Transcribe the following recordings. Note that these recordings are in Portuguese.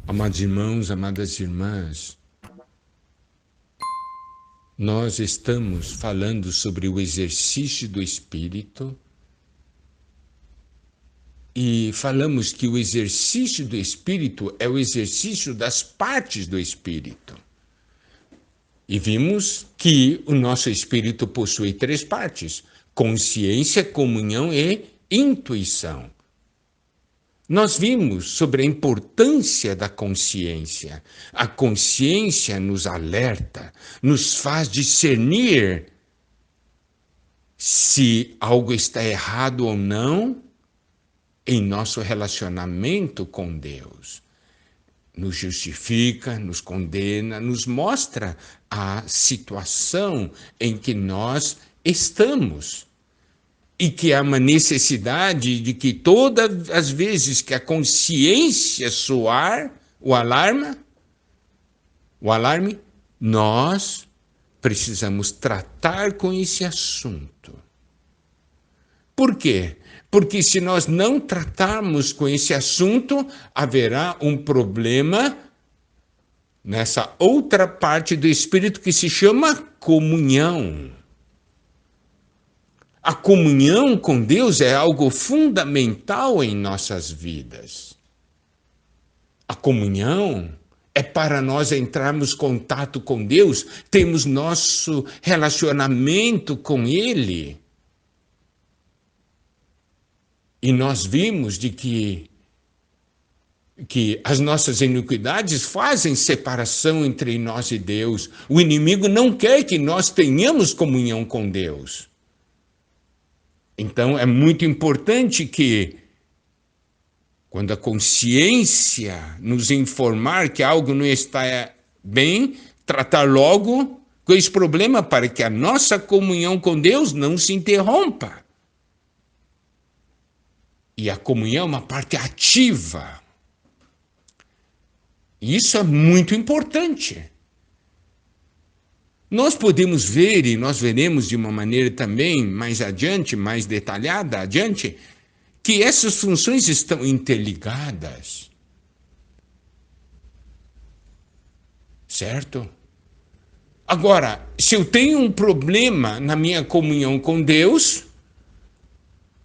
Amados irmãos, amadas irmãs, nós estamos falando sobre o exercício do Espírito e falamos que o exercício do Espírito é o exercício das partes do Espírito. E vimos que o nosso Espírito possui três partes: consciência, comunhão e intuição. Nós vimos sobre a importância da consciência. A consciência nos alerta, nos faz discernir se algo está errado ou não em nosso relacionamento com Deus. Nos justifica, nos condena, nos mostra a situação em que nós estamos. E que há uma necessidade de que todas as vezes que a consciência soar o alarme, nós precisamos tratar com esse assunto. Por quê? Porque se nós não tratarmos com esse assunto, haverá um problema nessa outra parte do espírito que se chama comunhão. A comunhão com Deus é algo fundamental em nossas vidas. A comunhão é para nós entrarmos em contato com Deus, temos nosso relacionamento com Ele. E nós vimos de que as nossas iniquidades fazem separação entre nós e Deus. O inimigo não quer que nós tenhamos comunhão com Deus. Então, é muito importante que, quando a consciência nos informar que algo não está bem, tratar logo com esse problema para que a nossa comunhão com Deus não se interrompa. E a comunhão é uma parte ativa. E isso é muito importante. Nós podemos ver, e nós veremos de uma maneira também mais adiante, mais detalhada adiante, que essas funções estão interligadas. Certo? Agora, se eu tenho um problema na minha comunhão com Deus,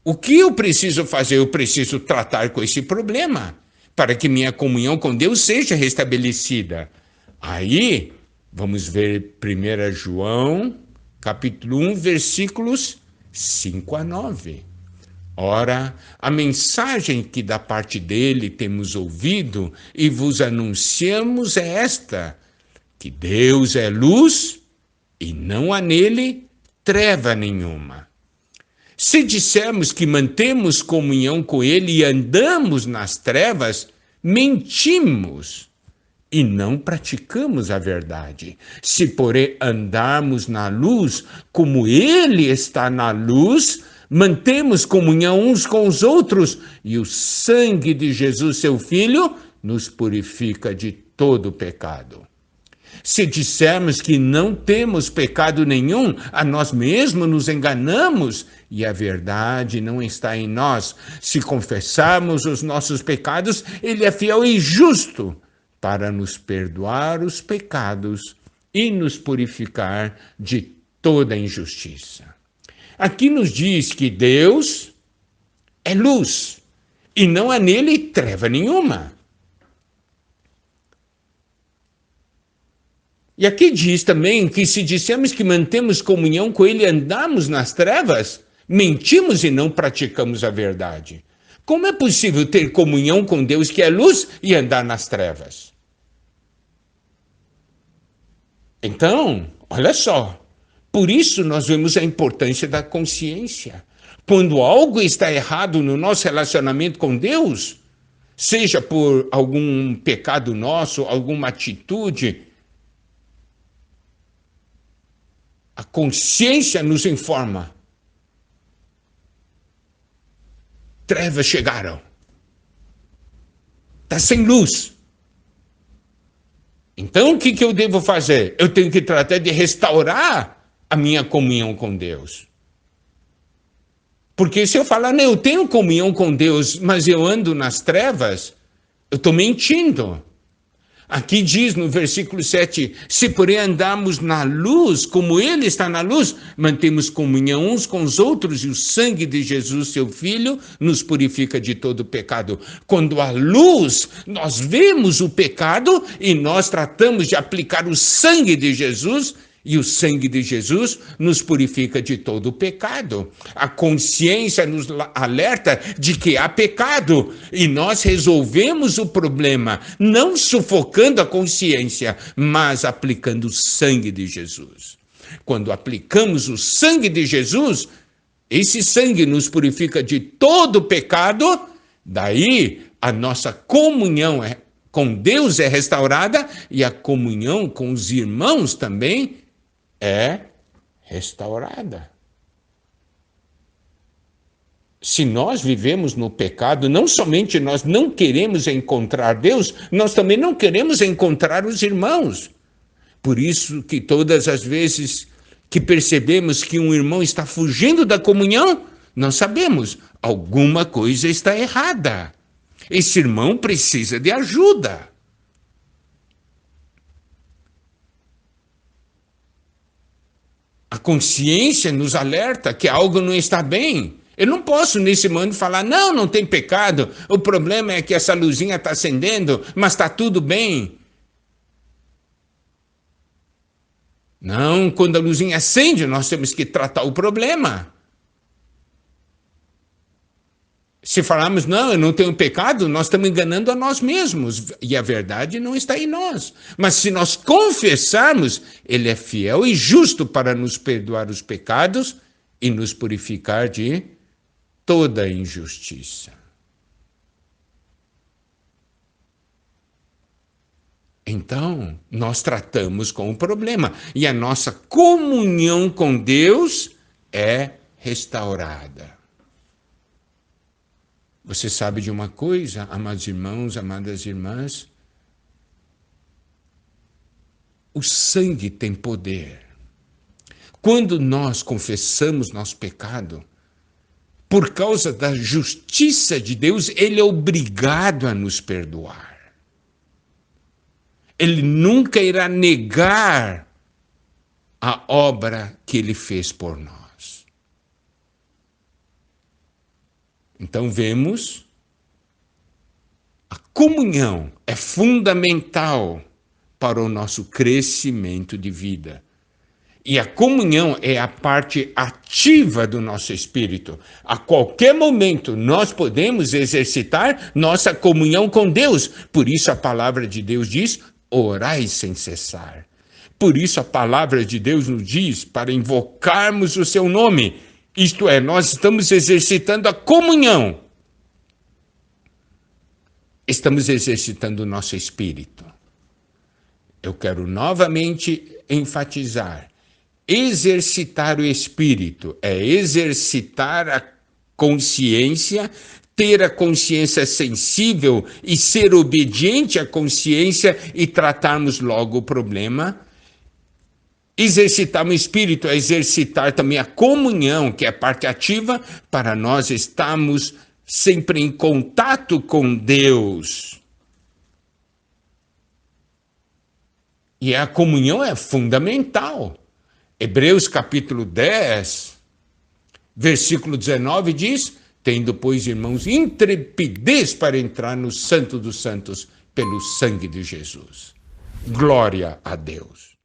o que eu preciso fazer? Eu preciso tratar com esse problema, para que minha comunhão com Deus seja restabelecida. Aí, vamos ver 1 João, capítulo 1, versículos 5 a 9. Ora, a mensagem que da parte dele temos ouvido e vos anunciamos é esta: que Deus é luz e não há nele treva nenhuma. Se dissermos que mantemos comunhão com ele e andamos nas trevas, mentimos e não praticamos a verdade. Se, porém, andarmos na luz, como ele está na luz, mantemos comunhão uns com os outros, e o sangue de Jesus, seu Filho, nos purifica de todo pecado. Se dissermos que não temos pecado nenhum, a nós mesmos nos enganamos e a verdade não está em nós. Se confessarmos os nossos pecados, ele é fiel e justo para nos perdoar os pecados e nos purificar de toda injustiça. Aqui nos diz que Deus é luz e não há nele treva nenhuma. E aqui diz também que se dissermos que mantemos comunhão com ele e andamos nas trevas, mentimos e não praticamos a verdade. Como é possível ter comunhão com Deus que é luz e andar nas trevas? Então, olha só, por isso nós vemos a importância da consciência. Quando algo está errado no nosso relacionamento com Deus, seja por algum pecado nosso, alguma atitude, a consciência nos informa. Trevas chegaram. Está sem luz. Então, o que eu devo fazer? Eu tenho que tratar de restaurar a minha comunhão com Deus. Porque se eu falar, não, eu tenho comunhão com Deus, mas eu ando nas trevas, eu estou mentindo. Aqui diz no versículo 7, se porém andarmos na luz, como ele está na luz, mantemos comunhão uns com os outros e o sangue de Jesus, seu Filho, nos purifica de todo pecado. Quando a luz, nós vemos o pecado e nós tratamos de aplicar o sangue de Jesus, e o sangue de Jesus nos purifica de todo o pecado. A consciência nos alerta de que há pecado e nós resolvemos o problema, não sufocando a consciência, mas aplicando o sangue de Jesus. Quando aplicamos o sangue de Jesus, esse sangue nos purifica de todo o pecado, daí a nossa comunhão com Deus é restaurada e a comunhão com os irmãos também é restaurada. Se nós vivemos no pecado, não somente nós não queremos encontrar Deus, nós também não queremos encontrar os irmãos. Por isso que todas as vezes que percebemos que um irmão está fugindo da comunhão, nós sabemos, alguma coisa está errada. Esse irmão precisa de ajuda. A consciência nos alerta que algo não está bem. Eu não posso, nesse momento, falar, não tem pecado, o problema é que essa luzinha está acendendo, mas está tudo bem. Não, quando a luzinha acende, nós temos que tratar o problema. Se falarmos, não, eu não tenho pecado, nós estamos enganando a nós mesmos. E a verdade não está em nós. Mas se nós confessarmos, Ele é fiel e justo para nos perdoar os pecados e nos purificar de toda injustiça. Então, nós tratamos com o problema. E a nossa comunhão com Deus é restaurada. Você sabe de uma coisa, amados irmãos, amadas irmãs? O sangue tem poder. Quando nós confessamos nosso pecado, por causa da justiça de Deus, Ele é obrigado a nos perdoar. Ele nunca irá negar a obra que Ele fez por nós. Então vemos, a comunhão é fundamental para o nosso crescimento de vida. E a comunhão é a parte ativa do nosso espírito. A qualquer momento nós podemos exercitar nossa comunhão com Deus. Por isso a palavra de Deus diz, orai sem cessar. Por isso a palavra de Deus nos diz para invocarmos o seu nome. Isto é, nós estamos exercitando a comunhão. Estamos exercitando o nosso espírito. Eu quero novamente enfatizar. Exercitar o espírito é exercitar a consciência, ter a consciência sensível e ser obediente à consciência e tratarmos logo o problema. Exercitar o espírito é exercitar também a comunhão, que é a parte ativa, para nós estarmos sempre em contato com Deus. E a comunhão é fundamental. Hebreus capítulo 10, versículo 19 diz, tendo, pois, irmãos, intrepidez para entrar no Santo dos Santos pelo sangue de Jesus. Glória a Deus.